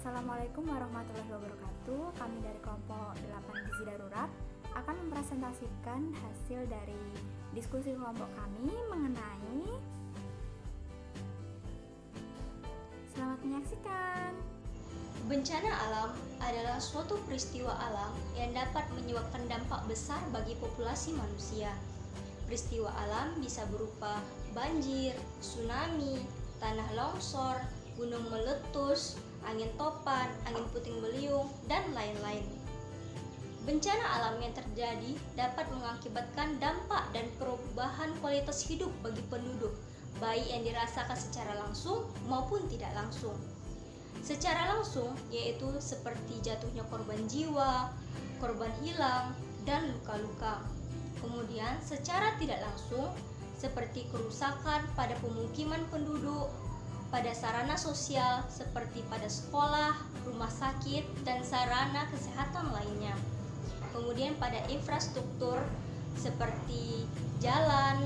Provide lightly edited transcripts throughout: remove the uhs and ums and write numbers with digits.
Assalamualaikum warahmatullahi wabarakatuh. Kami dari kelompok 8 Gizi Darurat akan mempresentasikan hasil dari diskusi kelompok kami mengenai. Selamat menyaksikan. Bencana alam adalah suatu peristiwa alam yang dapat menyebabkan dampak besar bagi populasi manusia. Peristiwa alam bisa berupa banjir, tsunami, tanah longsor, gunung meletus, angin topan, angin puting beliung, dan lain-lain. Bencana alam yang terjadi dapat mengakibatkan dampak dan perubahan kualitas hidup bagi penduduk, baik yang dirasakan secara langsung maupun tidak langsung. Secara langsung yaitu seperti jatuhnya korban jiwa, korban hilang, dan luka-luka. Kemudian secara tidak langsung seperti kerusakan pada pemukiman penduduk, pada sarana sosial seperti pada sekolah, rumah sakit, dan sarana kesehatan lainnya. Kemudian pada infrastruktur seperti jalan,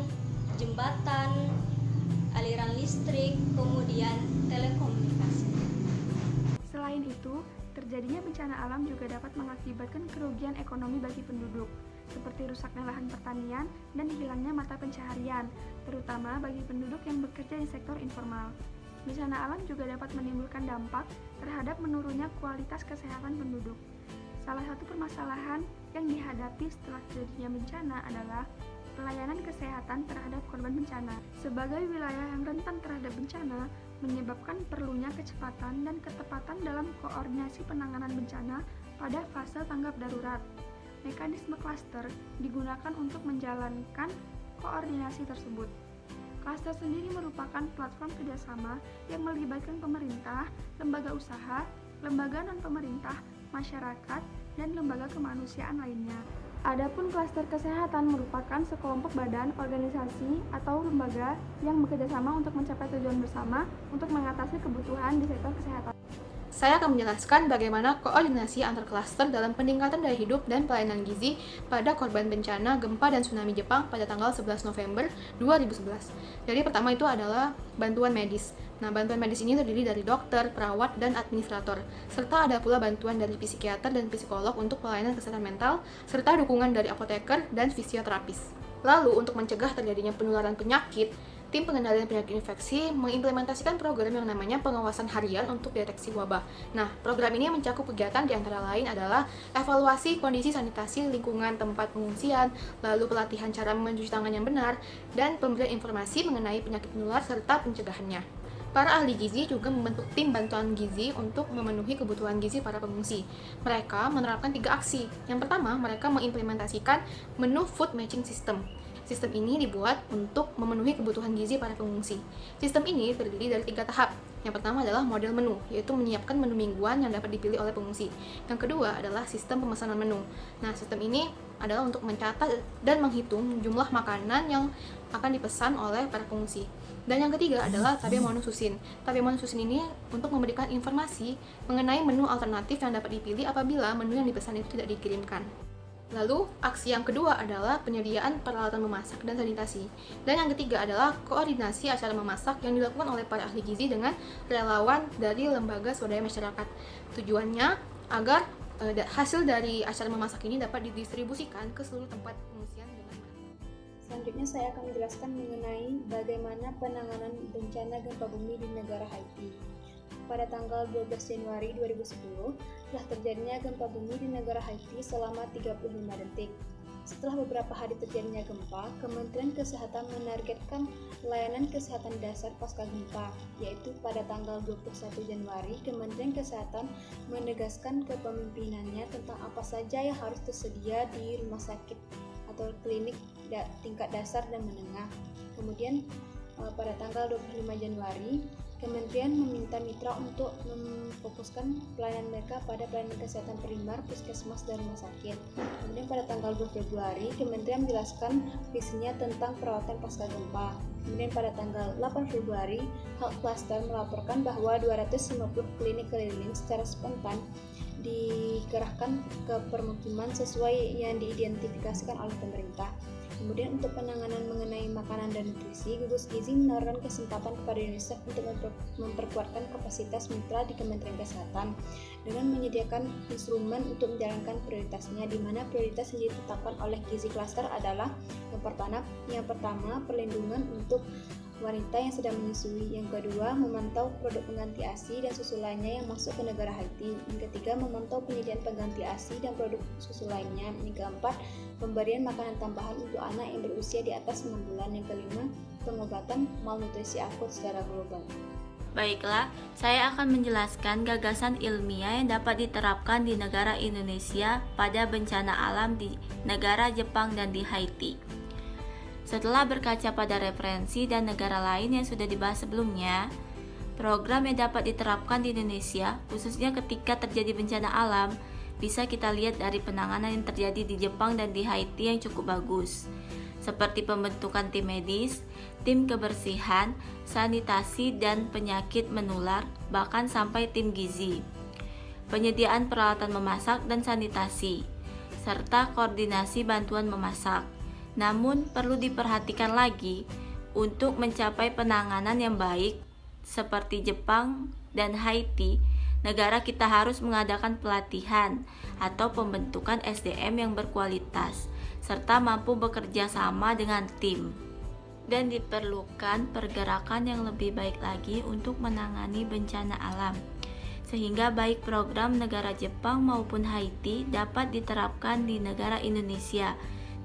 jembatan, aliran listrik, kemudian telekomunikasi. Selain itu, terjadinya bencana alam juga dapat mengakibatkan kerugian ekonomi bagi penduduk, seperti rusaknya lahan pertanian dan hilangnya mata pencaharian, terutama bagi penduduk yang bekerja di sektor informal. Bencana alam juga dapat menimbulkan dampak terhadap menurunnya kualitas kesehatan penduduk. Salah satu permasalahan yang dihadapi setelah terjadinya bencana adalah pelayanan kesehatan terhadap korban bencana. Sebagai wilayah yang rentan terhadap bencana, menyebabkan perlunya kecepatan dan ketepatan dalam koordinasi penanganan bencana pada fase tanggap darurat. Mekanisme klaster digunakan untuk menjalankan koordinasi tersebut. Klaster sendiri merupakan platform kerjasama yang melibatkan pemerintah, lembaga usaha, lembaga non-pemerintah, masyarakat, dan lembaga kemanusiaan lainnya. Adapun klaster kesehatan merupakan sekelompok badan, organisasi, atau lembaga yang bekerjasama untuk mencapai tujuan bersama untuk mengatasi kebutuhan di sektor kesehatan. Saya akan menjelaskan bagaimana koordinasi antar klaster dalam peningkatan daya hidup dan pelayanan gizi pada korban bencana gempa dan tsunami Jepang pada tanggal 11 November 2011. Jadi pertama itu adalah bantuan medis. Nah, bantuan medis ini terdiri dari dokter, perawat, dan administrator, serta ada pula bantuan dari psikiater dan psikolog untuk pelayanan kesehatan mental, serta dukungan dari apoteker dan fisioterapis. Lalu, untuk mencegah terjadinya penularan penyakit, Tim Pengendalian Penyakit Infeksi mengimplementasikan program yang namanya pengawasan harian untuk deteksi wabah. Nah, program ini mencakup kegiatan di antara lain adalah evaluasi kondisi sanitasi lingkungan tempat pengungsian, lalu pelatihan cara mencuci tangan yang benar, dan pemberian informasi mengenai penyakit menular serta pencegahannya. Para ahli gizi juga membentuk tim bantuan gizi untuk memenuhi kebutuhan gizi para pengungsi. Mereka menerapkan 3 aksi. Yang pertama, mereka mengimplementasikan menu food matching system. Sistem ini dibuat untuk memenuhi kebutuhan gizi para pengungsi. Sistem ini terdiri dari 3 tahap. Yang pertama adalah model menu, yaitu menyiapkan menu mingguan yang dapat dipilih oleh pengungsi. Yang kedua adalah sistem pemesanan menu. Nah, sistem ini adalah untuk mencatat dan menghitung jumlah makanan yang akan dipesan oleh para pengungsi. Dan yang ketiga adalah Tabemonu Susin. Tabemonu Susin ini untuk memberikan informasi mengenai menu alternatif yang dapat dipilih apabila menu yang dipesan itu tidak dikirimkan. Lalu, aksi yang kedua adalah penyediaan peralatan memasak dan sanitasi. Dan yang ketiga adalah koordinasi acara memasak yang dilakukan oleh para ahli gizi dengan relawan dari lembaga swadaya masyarakat. Tujuannya agar hasil dari acara memasak ini dapat didistribusikan ke seluruh tempat pengungsian dengan merata. Selanjutnya saya akan menjelaskan mengenai bagaimana penanganan bencana gempa bumi di negara Haiti. Pada tanggal 12 Januari 2010, telah terjadinya gempa bumi di negara Haiti selama 35 detik. Setelah beberapa hari terjadinya gempa, Kementerian Kesehatan menargetkan layanan kesehatan dasar pasca gempa, yaitu pada tanggal 21 Januari, Kementerian Kesehatan menegaskan kepemimpinannya tentang apa saja yang harus tersedia di rumah sakit atau klinik tingkat dasar dan menengah. Kemudian pada tanggal 25 Januari, Kementerian meminta mitra untuk memfokuskan pelayanan mereka pada pelayanan kesehatan primer, puskesmas, dan rumah sakit. Kemudian pada tanggal 2 Februari, Kementerian menjelaskan visinya tentang perawatan pasca gempa. Kemudian pada tanggal 8 Februari, Health Cluster melaporkan bahwa 250 klinik keliling secara spontan dikerahkan ke permukiman sesuai yang diidentifikasikan oleh pemerintah. Kemudian untuk penanganan mengenai makanan dan nutrisi, gugus gizi menawarkan kesempatan kepada UNICEF untuk memperkuatkan kapasitas mitra di Kementerian Kesehatan dengan menyediakan instrumen untuk menjalankan prioritasnya, di mana prioritas yang ditetapkan oleh gizi klaster adalah yang pertama perlindungan untuk wanita yang sedang menyusui, yang kedua memantau produk pengganti ASI dan susu lainnya yang masuk ke negara Haiti, yang ketiga memantau penyediaan pengganti ASI dan produk susu lainnya, yang keempat pemberian makanan tambahan untuk anak yang berusia di atas 6 bulan, yang kelima pengobatan malnutrisi akut secara global. Baiklah, saya akan menjelaskan gagasan ilmiah yang dapat diterapkan di negara Indonesia pada bencana alam di negara Jepang dan di Haiti. Setelah berkaca pada referensi dan negara lain yang sudah dibahas sebelumnya, program yang dapat diterapkan di Indonesia, khususnya ketika terjadi bencana alam, bisa kita lihat dari penanganan yang terjadi di Jepang dan di Haiti yang cukup bagus, seperti pembentukan tim medis, tim kebersihan, sanitasi dan penyakit menular, bahkan sampai tim gizi, penyediaan peralatan memasak dan sanitasi, serta koordinasi bantuan memasak. Namun perlu diperhatikan lagi untuk mencapai penanganan yang baik seperti Jepang dan Haiti, negara kita harus mengadakan pelatihan atau pembentukan SDM yang berkualitas serta mampu bekerja sama dengan tim. Dan diperlukan pergerakan yang lebih baik lagi untuk menangani bencana alam, sehingga baik program negara Jepang maupun Haiti dapat diterapkan di negara Indonesia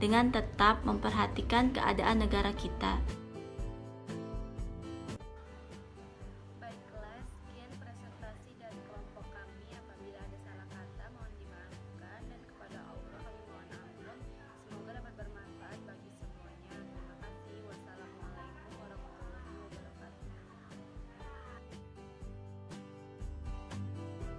dengan tetap memperhatikan keadaan negara kita.